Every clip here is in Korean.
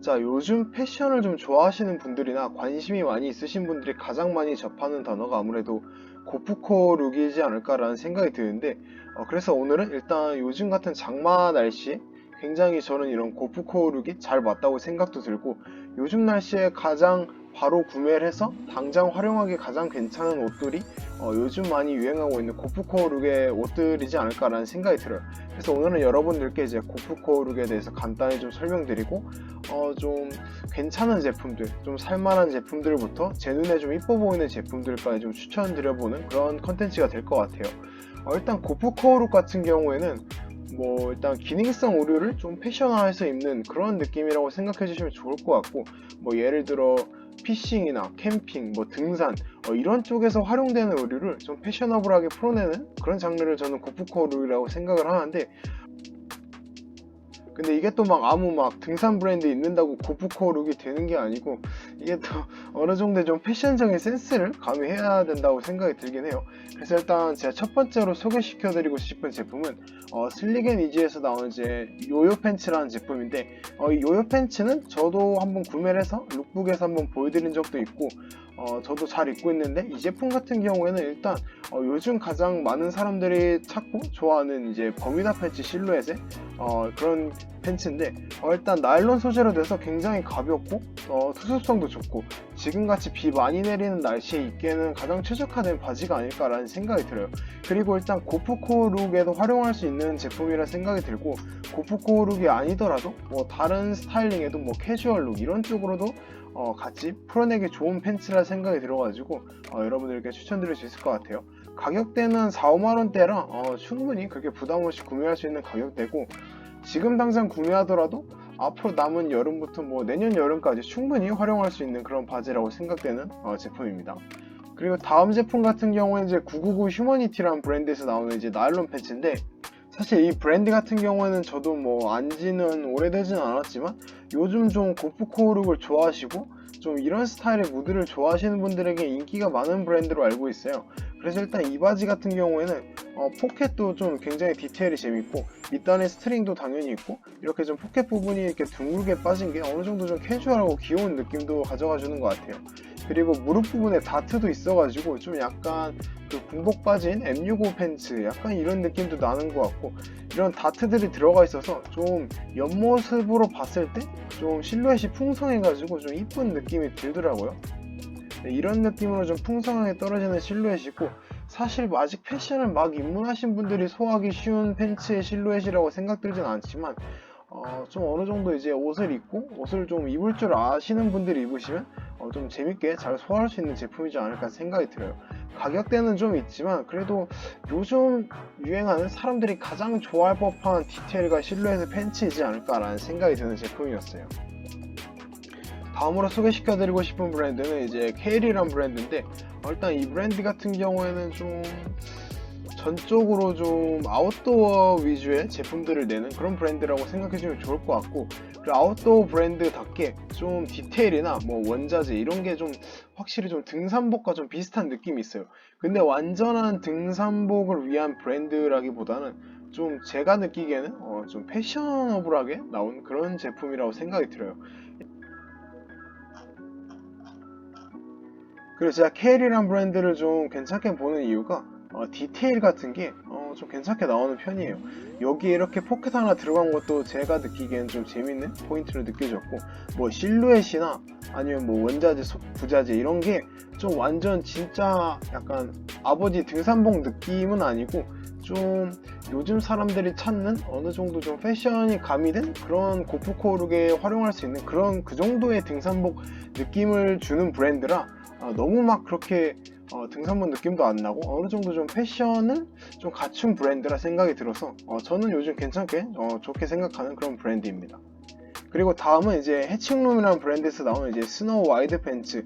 자, 요즘 패션을 좀 좋아하시는 분들이나 관심이 많이 있으신 분들이 가장 많이 접하는 단어가 아무래도 고프코 룩이지 않을까라는 생각이 드는데, 그래서 오늘은 일단 요즘 같은 장마 날씨에 굉장히 저는 이런 고프코 룩이 잘 맞다고 생각도 들고, 요즘 날씨에 가장 바로 구매를 해서 당장 활용하기 가장 괜찮은 옷들이 요즘 많이 유행하고 있는 고프코 룩의 옷들이지 않을까라는 생각이 들어요. 그래서 오늘은 여러분들께 이제 고프코 룩에 대해서 간단히 좀 설명드리고, 좀 괜찮은 제품들, 좀 살만한 제품들부터 제 눈에 좀 이뻐 보이는 제품들까지 좀 추천드려보는 그런 컨텐츠가 될 것 같아요. 일단 고프코 룩 같은 경우에는 뭐 일단 기능성 의류를 좀 패션화해서 입는 그런 느낌이라고 생각해 주시면 좋을 것 같고, 뭐 예를 들어 피싱이나 캠핑, 뭐 등산 이런 쪽에서 활용되는 의류를 좀 패셔너블하게 풀어내는 그런 장르를 저는 고프코 룩이라고 생각을 하는데, 근데 이게 또 막 아무 막 등산 브랜드 입는다고 고프코 룩이 되는 게 아니고, 이게 또 어느 정도 좀 패션적인 센스를 가미해야 된다고 생각이 들긴 해요. 그래서 일단 제가 첫 번째로 소개시켜 드리고 싶은 제품은 슬릭앤이지에서 나오는 이제 요요 팬츠라는 제품인데, 이 요요 팬츠는 저도 한번 구매를 해서 룩북에서 한번 보여드린 적도 있고, 저도 잘 입고 있는데, 이 제품 같은 경우에는 일단 요즘 가장 많은 사람들이 찾고 좋아하는 이제 버뮤다 팬츠 실루엣의 그런 팬츠인데, 일단 나일론 소재로 돼서 굉장히 가볍고 투습성도 좋고, 지금같이 비 많이 내리는 날씨에 입기에는 가장 최적화된 바지가 아닐까라는 생각이 들어요. 그리고 일단 고프코 룩에도 활용할 수 있는 제품이라 생각이 들고, 고프코 룩이 아니더라도 뭐 다른 스타일링에도 뭐 캐주얼 룩 이런 쪽으로도 같이 풀어내기 좋은 팬츠라 생각이 들어가지고 여러분들께 추천드릴 수 있을 것 같아요. 가격대는 4, 5만원대라 충분히 그렇게 부담없이 구매할 수 있는 가격대고, 지금 당장 구매하더라도 앞으로 남은 여름부터 뭐 내년 여름까지 충분히 활용할 수 있는 그런 바지라고 생각되는 제품입니다. 그리고 다음 제품 같은 경우는 이제 999 휴머니티라는 브랜드에서 나오는 이제 나일론 팬츠인데, 사실 이 브랜드 같은 경우에는 저도 뭐 안지는 오래되지는 않았지만 요즘 좀 고프코 룩을 좋아하시고 좀 이런 스타일의 무드를 좋아하시는 분들에게 인기가 많은 브랜드로 알고 있어요. 그래서 일단 이 바지 같은 경우에는 포켓도 좀 굉장히 디테일이 재밌고, 밑단에 스트링도 당연히 있고, 이렇게 좀 포켓 부분이 이렇게 둥글게 빠진 게 어느 정도 좀 캐주얼하고 귀여운 느낌도 가져가 주는 것 같아요. 그리고 무릎 부분에 다트도 있어가지고 좀 약간 그 군복 빠진 M65 팬츠 약간 이런 느낌도 나는 것 같고, 이런 다트들이 들어가 있어서 좀 옆모습으로 봤을 때 좀 실루엣이 풍성해가지고 좀 이쁜 느낌이 들더라고요. 네, 이런 느낌으로 좀 풍성하게 떨어지는 실루엣이고, 사실 아직 패션을 막 입문하신 분들이 소화하기 쉬운 팬츠의 실루엣이라고 생각들진 않지만, 좀 어느 정도 이제 옷을 입고 옷을 좀 입을 줄 아시는 분들이 입으시면 좀 재밌게 잘 소화할 수 있는 제품이지 않을까 생각이 들어요. 가격대는 좀 있지만 그래도 요즘 유행하는 사람들이 가장 좋아할 법한 디테일과 실루엣의 팬츠이지 않을까라는 생각이 드는 제품이었어요. 다음으로 소개시켜드리고 싶은 브랜드는 이제 케일이란 브랜드인데, 일단 이 브랜드 같은 경우에는 좀 전적으로 좀 아웃도어 위주의 제품들을 내는 그런 브랜드라고 생각해주면 좋을 것 같고, 그리고 아웃도어 브랜드답게 좀 디테일이나 뭐 원자재 이런 게 좀 확실히 좀 등산복과 좀 비슷한 느낌이 있어요. 근데 완전한 등산복을 위한 브랜드라기보다는 좀 제가 느끼기에는 좀 패셔너블하게 나온 그런 제품이라고 생각이 들어요. 그리고 제가 케일이란 브랜드를 좀 괜찮게 보는 이유가 디테일 같은 게 좀 괜찮게 나오는 편이에요. 여기에 이렇게 포켓 하나 들어간 것도 제가 느끼기엔 좀 재밌는 포인트를 느껴졌고, 뭐 실루엣이나 아니면 뭐 원자재, 부자재 이런 게 좀 완전 진짜 약간 아버지 등산복 느낌은 아니고, 좀 요즘 사람들이 찾는 어느 정도 좀 패션이 가미된 그런 고프코룩에 활용할 수 있는 그런 그 정도의 등산복 느낌을 주는 브랜드라 너무 막 그렇게 등산복 느낌도 안 나고 어느 정도 좀 패션을 좀 갖춘 브랜드라 생각이 들어서 저는 요즘 괜찮게 좋게 생각하는 그런 브랜드입니다. 그리고 다음은 이제 해칭룸이라는 브랜드에서 나오는 이제 스노우 와이드 팬츠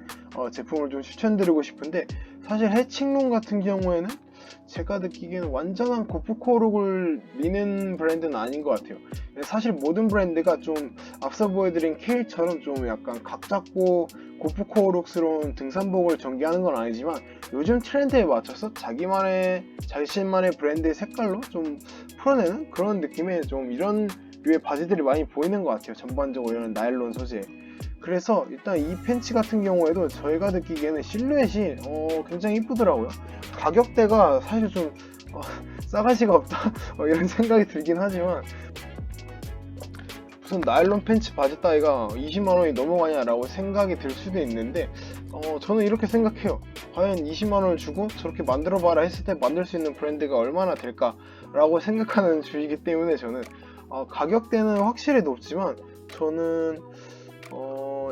제품을 좀 추천드리고 싶은데, 사실 해칭룸 같은 경우에는 제가 느끼기에는 완전한 고프코룩을 미는 브랜드는 아닌 것 같아요. 사실 모든 브랜드가 좀 앞서 보여드린 케일처럼 좀 약간 각 잡고 고프코룩스러운 등산복을 전개하는 건 아니지만, 요즘 트렌드에 맞춰서 자신만의 브랜드의 색깔로 좀 풀어내는 그런 느낌의 좀 이런 위에 바지들이 많이 보이는 것 같아요. 전반적으로 이런 나일론 소재. 그래서 일단 이 팬츠 같은 경우에도 저희가 느끼기에는 실루엣이 굉장히 이쁘더라고요. 가격대가 사실 좀 싸가지가 없다 이런 생각이 들긴 하지만, 무슨 나일론 팬츠 바지 따위가 20만원이 넘어가냐 라고 생각이 들 수도 있는데, 저는 이렇게 생각해요. 과연 20만원을 주고 저렇게 만들어 봐라 했을 때 만들 수 있는 브랜드가 얼마나 될까 라고 생각하는 주의이기 때문에, 저는 가격대는 확실히 높지만 저는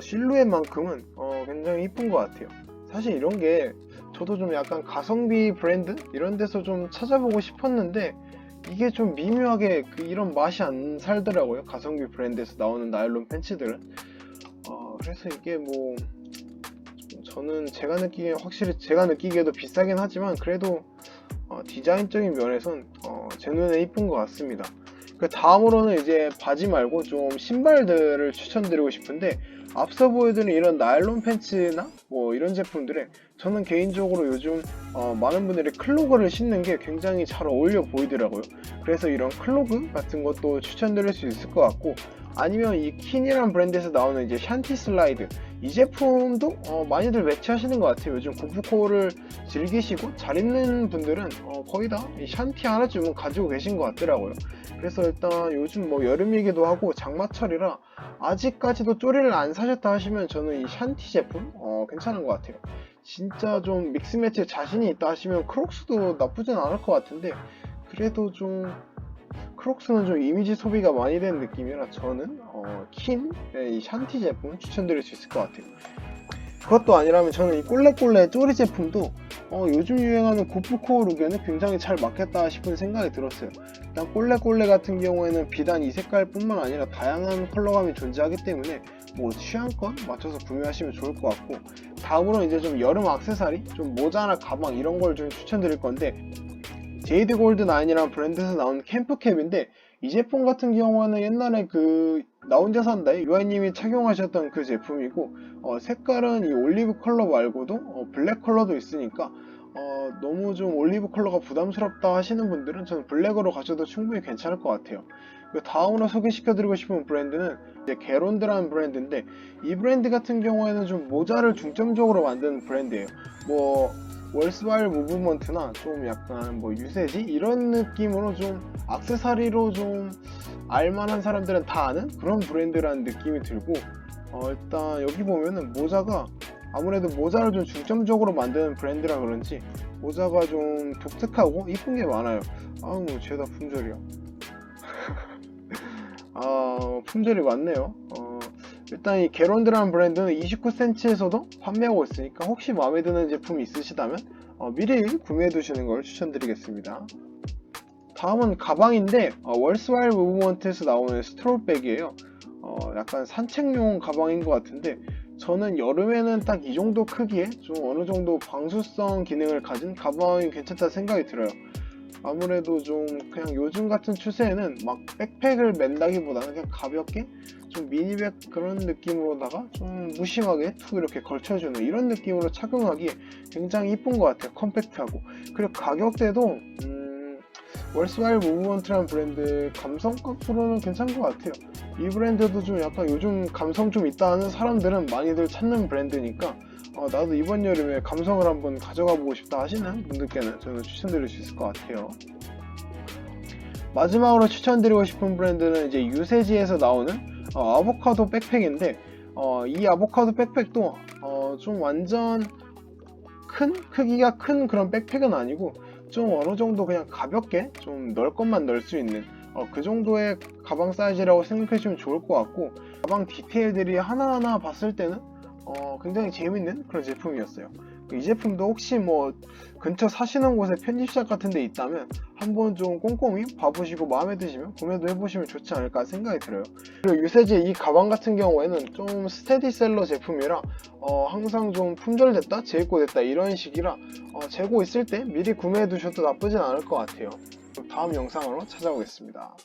실루엣만큼은 굉장히 이쁜 것 같아요. 사실 이런 게 저도 좀 약간 가성비 브랜드 이런 데서 좀 찾아보고 싶었는데, 이게 좀 미묘하게 이런 맛이 안 살더라고요. 가성비 브랜드에서 나오는 나일론 팬츠들은. 그래서 이게 뭐 저는 확실히 제가 느끼기에도 비싸긴 하지만, 그래도 디자인적인 면에선 제 눈에 이쁜 것 같습니다. 그 다음으로는 이제 바지 말고 좀 신발들을 추천드리고 싶은데, 앞서 보여드린 이런 나일론 팬츠나 뭐 이런 제품들에 저는 개인적으로 요즘 많은 분들이 클로그를 신는 게 굉장히 잘 어울려 보이더라고요. 그래서 이런 클로그 같은 것도 추천드릴 수 있을 것 같고, 아니면 이 킨이란 브랜드에서 나오는 이제 샨티 슬라이드, 이 제품도 많이들 매치하시는 것 같아요. 요즘 고프코를 즐기시고 잘 입는 분들은 거의 다 이 샨티 하나쯤은 가지고 계신 것 같더라고요. 그래서 일단 요즘 뭐 여름이기도 하고 장마철이라 아직까지도 쪼리를 안 사셨다 하시면 저는 이 샨티 제품 괜찮은 것 같아요. 진짜 좀 믹스매치 자신이 있다 하시면 크록스도 나쁘진 않을 것 같은데, 그래도 좀 크록스는 좀 이미지 소비가 많이 된 느낌이라 저는 킨의 이 샨티 제품 추천드릴 수 있을 것 같아요. 그것도 아니라면 저는 이 꼴레꼴레 쪼리 제품도 요즘 유행하는 고프코 룩에는 굉장히 잘 맞겠다 싶은 생각이 들었어요. 일단 꼴레꼴레 같은 경우에는 비단 이 색깔 뿐만 아니라 다양한 컬러감이 존재하기 때문에 뭐 취향껏 맞춰서 구매하시면 좋을 것 같고, 다음으로 이제 좀 여름 액세서리, 좀 모자나 가방 이런 걸 좀 추천드릴 건데, 제이드 골드 9이라는 브랜드에서 나온 캠프캡인데, 이 제품 같은 경우는 옛날에 나 혼자 산다에 유아님이 착용하셨던 그 제품이고, 색깔은 이 올리브 컬러 말고도 블랙 컬러도 있으니까 너무 좀 올리브 컬러가 부담스럽다 하시는 분들은 저는 블랙으로 가셔도 충분히 괜찮을 것 같아요. 다음으로 소개시켜드리고 싶은 브랜드는 이제 게론드라는 브랜드인데, 이 브랜드 같은 경우에는 좀 모자를 중점적으로 만드는 브랜드예요. 뭐 월스와일 무브먼트나 좀 약간 뭐 유세지 이런 느낌으로 좀 액세서리로 좀 알만한 사람들은 다 아는 그런 브랜드라는 느낌이 들고, 일단 여기 보면은 모자가 아무래도 모자를 좀 중점적으로 만드는 브랜드라 그런지 모자가 좀 독특하고 이쁜 게 많아요. 아우 죄다 품절이야. 품절이 많네요. 일단 이 게론드라는 브랜드는 29cm에서도 판매하고 있으니까 혹시 마음에 드는 제품이 있으시다면 미리 구매해 두시는 걸 추천드리겠습니다. 다음은 가방인데, 월스와일 무브먼트에서 나오는 스트롤백이에요. 약간 산책용 가방인 것 같은데, 저는 여름에는 딱 이 정도 크기에 좀 어느 정도 방수성 기능을 가진 가방이 괜찮다 생각이 들어요. 아무래도 좀 그냥 요즘 같은 추세에는 막 백팩을 맨다기보다는 그냥 가볍게 좀 미니백 그런 느낌으로다가 좀 무심하게 툭 이렇게 걸쳐주는 이런 느낌으로 착용하기에 굉장히 이쁜 것 같아요. 컴팩트하고. 그리고 가격대도 월스와일 무브먼트라는 브랜드 감성값으로는 괜찮은 것 같아요. 이 브랜드도 좀 약간 요즘 감성 좀 있다 하는 사람들은 많이들 찾는 브랜드니까 나도 이번 여름에 감성을 한번 가져가 보고 싶다 하시는 분들께는 저는 추천드릴 수 있을 것 같아요. 마지막으로 추천드리고 싶은 브랜드는 이제 유세지에서 나오는 아보카도 백팩인데, 이 아보카도 백팩도 좀 완전 크기가 큰 그런 백팩은 아니고 좀 어느 정도 그냥 가볍게 좀 넣을 것만 넣을 수 있는 그 정도의 가방 사이즈라고 생각해 주면 좋을 것 같고, 가방 디테일들이 하나하나 봤을 때는 굉장히 재밌는 그런 제품이었어요. 이 제품도 혹시 뭐 근처 사시는 곳에 편집샵 같은 데 있다면 한번 좀 꼼꼼히 봐보시고 마음에 드시면 구매도 해보시면 좋지 않을까 생각이 들어요. 그리고 유세지 이 가방 같은 경우에는 좀 스테디셀러 제품이라 항상 좀 품절됐다 재입고됐다 이런 식이라 재고 있을 때 미리 구매해 두셔도 나쁘진 않을 것 같아요. 다음 영상으로 찾아오겠습니다.